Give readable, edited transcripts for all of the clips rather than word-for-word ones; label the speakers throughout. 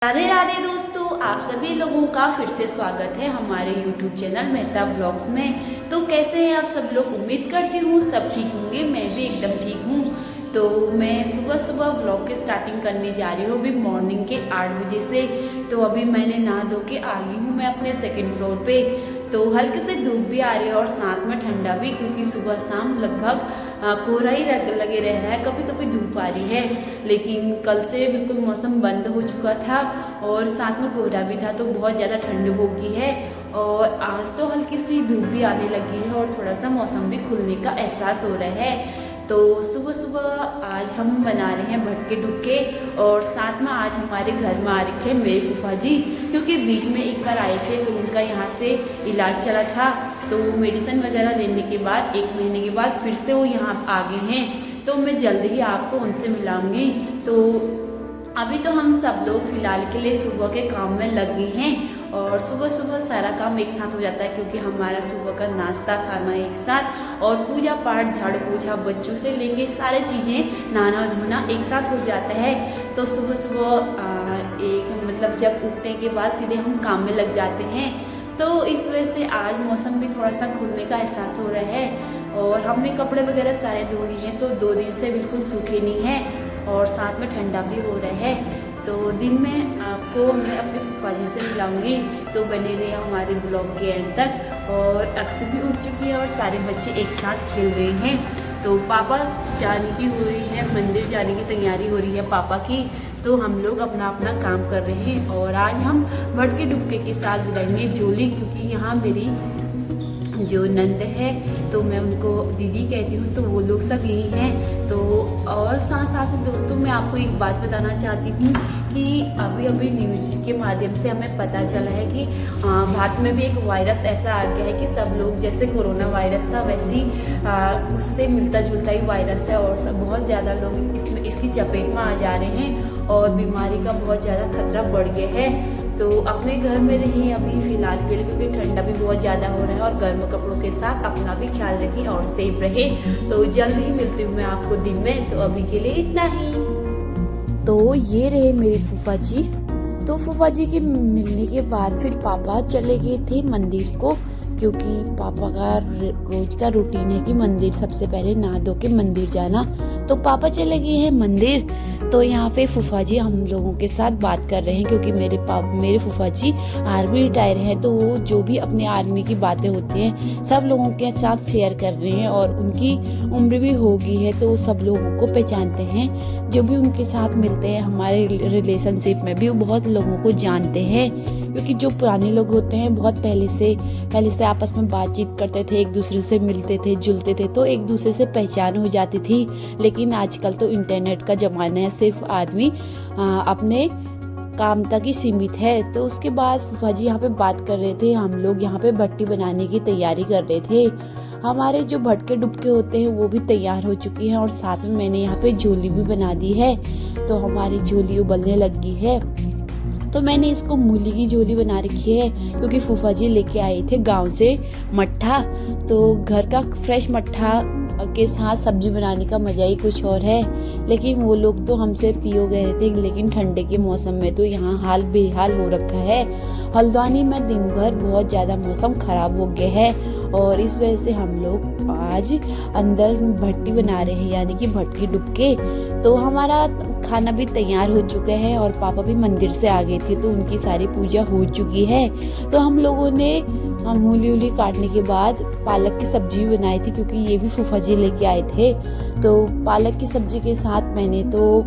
Speaker 1: राधे राधे दोस्तों, आप सभी लोगों का फिर से स्वागत है हमारे YouTube चैनल मेहता व्लॉग्स में। तो कैसे हैं आप सब लोग? उम्मीद करती हूँ सब ठीक होंगे। मैं भी एकदम ठीक हूँ। तो मैं सुबह सुबह व्लॉग की स्टार्टिंग करने जा रही हूँ अभी मॉर्निंग के 8 बजे से। तो अभी मैंने नहा धो के आ गई हूँ मैं अपने सेकेंड फ्लोर पे। तो हल्के से धूप भी आ रही है और साथ में ठंडा भी, क्योंकि सुबह शाम लगभग कोहरा ही लगे रह रहा है, कभी कभी धूप आ रही है। लेकिन कल से बिल्कुल मौसम बंद हो चुका था और साथ में कोहरा भी था, तो बहुत ज़्यादा ठंड हो गई है। और आज तो हल्की सी धूप भी आने लगी है और थोड़ा सा मौसम भी खुलने का एहसास हो रहा है। तो सुबह सुबह आज हम बना रहे हैं भटके डुबके, और साथ में आज हमारे घर में आ रखे हैं मेरे फूफा जी, क्योंकि बीच में एक बार आए थे तो उनका यहाँ से इलाज चला था। तो मेडिसिन वगैरह लेने के बाद 1 महीने के बाद फिर से वो यहाँ आ गए हैं। तो मैं जल्द ही आपको उनसे मिलाऊंगी। तो अभी तो हम सब लोग फिलहाल के लिए सुबह के काम में लग गए हैं, और सुबह सुबह सारा काम एक साथ हो जाता है, क्योंकि हमारा सुबह का नाश्ता खाना एक साथ, और पूजा पाठ झाड़ू पोछा बच्चों से लेके सारी चीज़ें नहाना धोना एक साथ हो जाता है। तो सुबह सुबह मतलब जब उठने के बाद सीधे हम काम में लग जाते हैं। तो इस वजह से आज मौसम भी थोड़ा सा खुलने का एहसास हो रहा है, और हमने कपड़े वगैरह सारे धो लिए हैं, तो 2 दिन से बिल्कुल सूखे नहीं हैं, और साथ में ठंडा भी हो रहा है। तो दिन में आपको मैं अपने फूफा जी से मिलाऊंगी, तो बने रहे हमारे ब्लॉग के एंड तक। और अक्सर भी उठ चुकी है और सारे बच्चे एक साथ खेल रहे हैं। तो पापा जाने की हो रही है, मंदिर जाने की तैयारी हो रही है पापा की। तो हम लोग अपना अपना काम कर रहे हैं, और आज हम भटके डुबके के साथ बुलाएंगे झोली, क्योंकि यहाँ मेरी जो नंद है, तो मैं उनको दीदी कहती हूँ, तो वो लोग सब यही हैं। तो और साथ साथ दोस्तों मैं आपको एक बात बताना चाहती हूँ कि अभी न्यूज़ के माध्यम से हमें पता चला है कि भारत में भी एक वायरस ऐसा आ गया है कि सब लोग, जैसे कोरोना वायरस था वैसी उससे मिलता जुलता ही वायरस है, और सब बहुत ज़्यादा लोग इसकी चपेट में आ जा रहे हैं, और बीमारी का बहुत ज़्यादा खतरा बढ़ गया है। तो अपने घर में रहें अभी फिलहाल के लिए, क्योंकि ठंडा भी बहुत ज़्यादा हो रहा है, और गर्म कपड़ों के साथ अपना भी ख्याल रखें और सेफ रहें। तो जल्द ही मिलती हूँ मैं आपको दिन में। तो अभी के लिए इतना ही।
Speaker 2: तो ये रहे मेरे फूफा जी। तो फूफा जी के मिलने के बाद फिर पापा चले गए थे मंदिर को, क्योंकि पापा का रोज का रूटीन है कि मंदिर सबसे पहले नहा धो के मंदिर जाना। तो पापा चले गए हैं मंदिर। तो यहाँ पे फूफा जी हम लोगों के साथ बात कर रहे हैं, क्योंकि मेरे फूफा जी आर्मी रिटायर हैं, तो वो जो भी अपने आर्मी की बातें होती हैं सब लोगों के साथ शेयर कर रहे हैं। और उनकी उम्र भी हो गई है, तो सब लोगों को पहचानते हैं, जो भी उनके साथ मिलते हैं हमारे रिलेशनशिप में भी वो बहुत लोगों को जानते हैं, क्योंकि जो पुराने लोग होते हैं बहुत पहले से आपस में बातचीत करते थे, एक दूसरे से मिलते थे जुलते थे, तो एक दूसरे से पहचान हो जाती थी। लेकिन आजकल तो इंटरनेट का ज़माना है, सिर्फ आदमी अपने काम तक ही सीमित है। तो उसके बाद फूफा जी यहाँ पे बात कर रहे थे, हम लोग यहाँ पे भट्टी बनाने की तैयारी कर रहे थे। हमारे जो भटके डुबके होते हैं वो भी तैयार हो चुकी हैं, और साथ में मैंने यहाँ पे झोली भी बना दी है। तो हमारी झोली उबलने लगी है। तो मैंने इसको मूली की झोली बना रखी है, क्योंकि फूफा जी लेके आए थे गांव से मट्ठा। तो घर का फ्रेश मट्ठा के साथ सब्जी बनाने का मजा ही कुछ और है। लेकिन वो लोग तो हमसे पियो गए थे, लेकिन ठंडे के मौसम में तो यहाँ हाल बेहाल हो रखा है। हल्द्वानी में दिन भर बहुत ज़्यादा मौसम खराब हो गया है, और इस वजह से हम लोग आज अंदर भट्टी बना रहे हैं, यानी कि भटके डुबके। तो हमारा खाना भी तैयार हो चुका है, और पापा भी मंदिर से आ गए थे, तो उनकी सारी पूजा हो चुकी है। तो हम लोगों ने मूली काटने के बाद पालक की सब्जी भी बनाई थी, क्योंकि ये भी फूफा जी लेके आए थे। तो पालक की सब्जी के साथ मैंने तो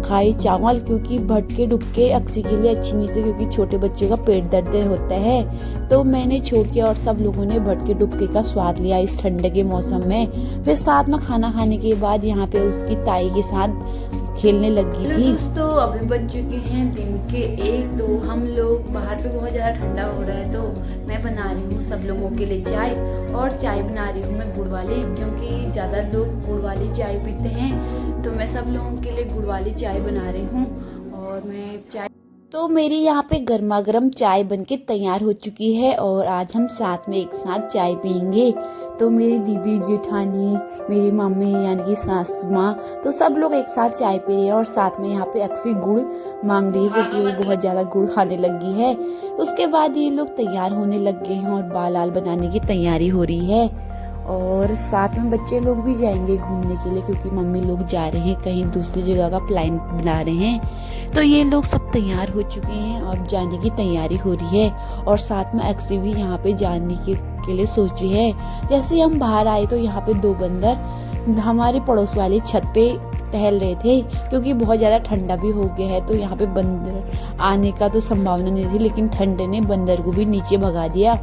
Speaker 2: खाई चावल, क्योंकि भटके डुबके अक्सी के लिए अच्छी नहीं थी, क्योंकि छोटे बच्चों का पेट दर्द होता है। तो मैंने छोड़ के और सब लोगों ने भटके डुबके का स्वाद लिया इस ठंडे के मौसम में। फिर साथ में खाना खाने के बाद यहाँ पे उसकी ताई के साथ खेलने लगी थी।
Speaker 1: दोस्तों अभी बज चुके हैं दिन के 1। तो हम लोग बाहर पे बहुत ज़्यादा ठंडा हो रहा है, तो मैं बना रही हूँ सब लोगों के लिए चाय, और चाय बना रही हूँ मैं गुड़ वाली, क्योंकि ज़्यादा लोग गुड़ वाली चाय पीते हैं। तो मैं सब लोगों के लिए गुड़ वाली चाय बना रही हूँ, और मैं चाय
Speaker 2: तो मेरी यहाँ पे गर्मा गर्म चाय बनके तैयार हो चुकी है और आज हम साथ में एक साथ चाय पियेंगे। तो मेरी दीदी जेठानी, मेरी मम्मी यानी कि सासू माँ, तो सब लोग एक साथ चाय पी रहे हैं और साथ में यहाँ पे अक्सी गुड़ मांग रही है क्योंकि वो बहुत ज़्यादा गुड़ खाने लगी है। उसके बाद ये लोग तैयार होने लग गए हैं और बाल आल बनाने की तैयारी हो रही है। और साथ में बच्चे लोग भी जाएंगे घूमने के लिए क्योंकि मम्मी लोग जा रहे हैं कहीं दूसरी जगह का प्लान बना रहे हैं। तो ये लोग सब तैयार हो चुके हैं और जाने की तैयारी हो रही है और साथ में अक्सी भी यहाँ पे जाने के लिए सोच रही है। जैसे हम बाहर आए तो यहाँ पे 2 बंदर हमारे पड़ोस वाली छत पे टहल रहे थे क्योंकि बहुत ज़्यादा ठंडा भी हो गया है। तो यहाँ पे बंदर आने का तो संभावना नहीं थी, लेकिन ठंड ने बंदर को भी नीचे भगा दिया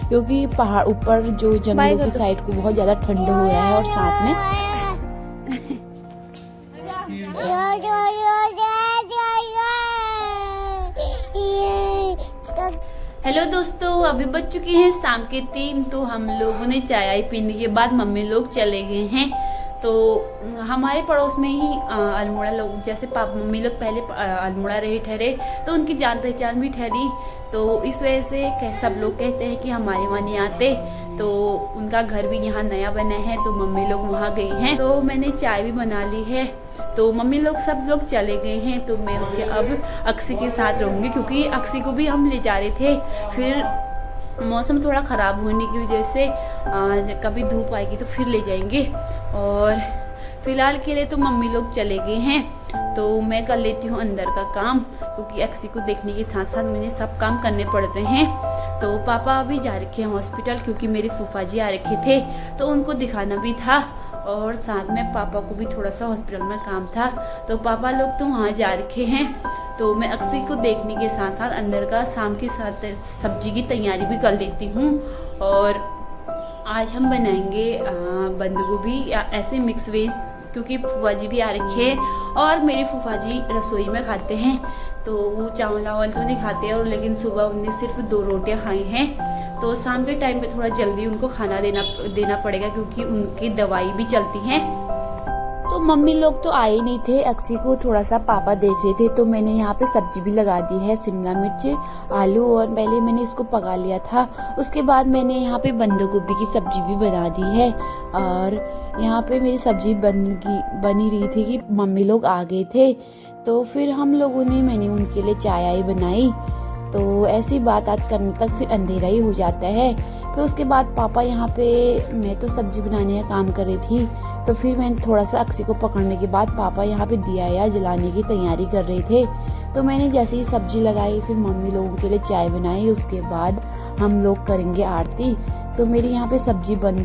Speaker 2: क्योंकि पहाड़ ऊपर जो जंगलों की साइड को बहुत ज़्यादा ठंड हो रहा है। और साथ में
Speaker 1: हेलो दोस्तों, अभी बज चुके हैं शाम के 3। तो हम लोगों ने चाय पीने के बाद मम्मी लोग चले गए हैं। तो हमारे पड़ोस में ही अल्मोड़ा लोग, जैसे पापा मम्मी लोग पहले अल्मोड़ा रहे ठहरे तो उनकी जान पहचान भी ठहरी। तो इस वजह से सब लोग कहते हैं कि हमारे वहाँ नहीं आते। तो उनका घर भी यहाँ नया बना है तो मम्मी लोग वहाँ गई हैं। तो मैंने चाय भी बना ली है। तो मम्मी लोग सब लोग चले गए हैं तो मैं उसके अब अक्सी के साथ रहूँगी क्योंकि अक्सी को भी हम ले जा रहे थे। फिर मौसम थोड़ा ख़राब होने की वजह से कभी धूप आएगी तो फिर ले जाएंगे। और फिलहाल के लिए तो मम्मी लोग चले गए हैं तो मैं कर लेती हूँ अंदर का काम क्योंकि अक्सी को देखने के साथ साथ मुझे सब काम करने पड़ते हैं। तो पापा अभी जा रखे हैं हॉस्पिटल क्योंकि मेरे फूफा जी आ रखे थे तो उनको दिखाना भी था और साथ में पापा को भी थोड़ा सा हॉस्पिटल में काम था। तो पापा लोग तो वहाँ जा रखे हैं। तो मैं अक्सी को देखने के साथ साथ अंदर का शाम के साथ सब्जी की तैयारी भी कर लेती हूँ। और आज हम बनाएंगे बंद गोभी या ऐसे मिक्स वेज क्योंकि फूफा जी भी आ रखे हैं और मेरे फूफा जी रसोई में खाते हैं। तो वो चावल वावल तो नहीं खाते हैं और लेकिन सुबह उनने सिर्फ 2 रोटियां खाई हैं। तो शाम के टाइम पे थोड़ा जल्दी उनको खाना देना पड़ेगा क्योंकि उनकी दवाई भी चलती है।
Speaker 2: तो मम्मी लोग तो आए नहीं थे, अक्सी को थोड़ा सा पापा देख रहे थे। तो मैंने यहाँ पे सब्जी भी लगा दी है, शिमला मिर्च, आलू, और पहले मैंने इसको पका लिया था। उसके बाद मैंने यहाँ पे बंद गोभी की सब्जी भी बना दी है। और यहाँ पे मेरी सब्जी बनी रही थी कि मम्मी लोग आ गए थे। तो फिर हम लोगों ने मैंने उनके लिए चाय आई बनाई। तो ऐसी बात करने तक फिर अंधेरा ही हो जाता है। फिर उसके बाद पापा यहाँ पे, मैं तो सब्जी बनाने का काम कर रही थी तो फिर मैंने थोड़ा सा अक्सी को पकड़ने के बाद पापा यहाँ पे दिया जलाने की तैयारी कर रहे थे। तो मैंने जैसे ही सब्जी लगाई फिर मम्मी लोगों के लिए चाय बनाई। उसके बाद हम लोग करेंगे आरती। तो मेरी यहाँ पे सब्जी बन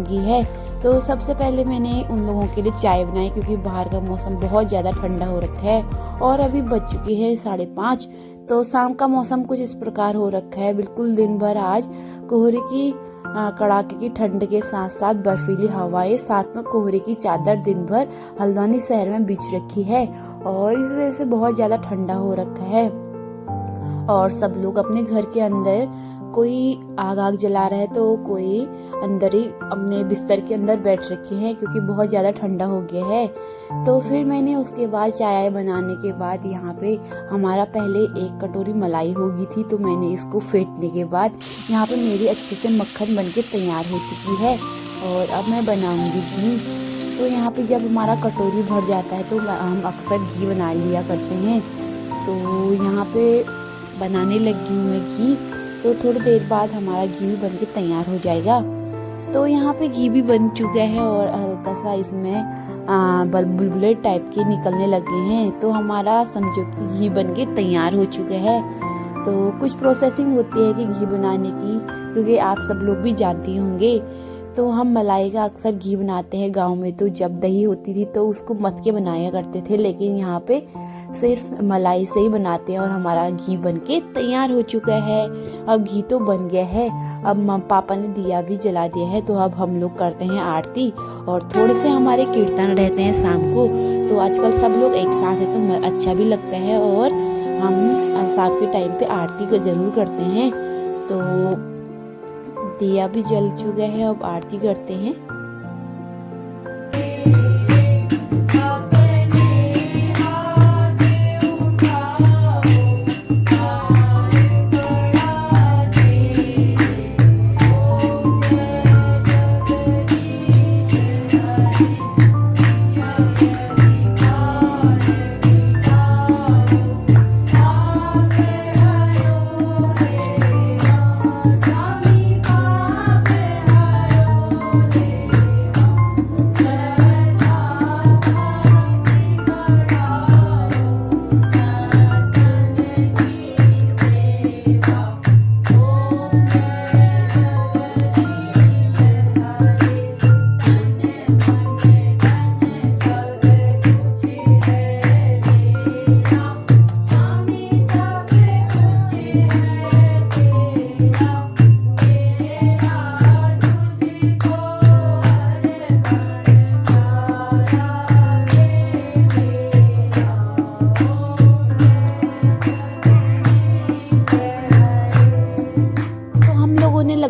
Speaker 2: गई है। तो सबसे पहले मैंने उन लोगों के लिए चाय बनाई क्योंकि बाहर का मौसम बहुत ज़्यादा ठंडा हो रखा है और अभी बज चुके हैं 5:30। तो शाम का मौसम कुछ इस प्रकार हो रखा है। बिल्कुल दिन भर आज कोहरे की कड़ाके की ठंड के साथ साथ बर्फीली हवाएं, साथ में कोहरे की चादर दिन भर हल्द्वानी शहर में बिछ रखी है और इस वजह से बहुत ज्यादा ठंडा हो रखा है। और सब लोग अपने घर के अंदर, कोई आग जला रहा है तो कोई अंदर ही अपने बिस्तर के अंदर बैठ रखे हैं क्योंकि बहुत ज़्यादा ठंडा हो गया है। तो फिर मैंने उसके बाद चाय बनाने के बाद यहाँ पे हमारा पहले 1 कटोरी मलाई हो गई थी तो मैंने इसको फेंटने के बाद यहाँ पे मेरी अच्छे से मक्खन बनके तैयार हो चुकी है। और अब मैं बनाऊंगी घी। तो यहाँ पे जब हमारा कटोरी भर जाता है तो हम अक्सर घी बना लिया करते हैं। तो यहाँ पे बनाने लगी हूँ मैं घी। तो थोड़ी देर बाद हमारा घी भी बनके तैयार हो जाएगा। तो यहाँ पे घी भी बन चुका है और हल्का सा इसमें बुलबुले टाइप के निकलने लगे हैं। तो हमारा समझो कि घी बनके तैयार हो चुका है। तो कुछ प्रोसेसिंग होती है कि घी बनाने की, क्योंकि आप सब लोग भी जानते होंगे। तो हम मलाई का अक्सर घी बनाते हैं गांव में। तो जब दही होती थी तो उसको मथ के बनाया करते थे, लेकिन यहाँ पे सिर्फ मलाई से ही बनाते हैं और हमारा घी बनके तैयार हो चुका है। अब घी तो बन गया है। अब पापा ने दिया भी जला दिया है। तो अब हम लोग करते हैं आरती और थोड़े से हमारे कीर्तन रहते हैं शाम को। तो आजकल सब लोग एक साथ है तो अच्छा भी लगता है और हम शाम के टाइम पे आरती को जरूर करते हैं। तो दिया भी जल चुका है, अब आरती करते हैं।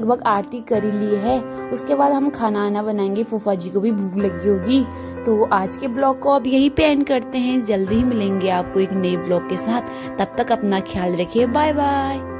Speaker 2: लगभग आरती कर ही ली है। उसके बाद हम खाना आना बनाएंगे, फूफा जी को भी भूख लगी होगी। तो आज के ब्लॉग को अब यही पे एंड करते हैं। जल्दी ही मिलेंगे आपको एक नए ब्लॉग के साथ। तब तक अपना ख्याल रखिए। Bye bye.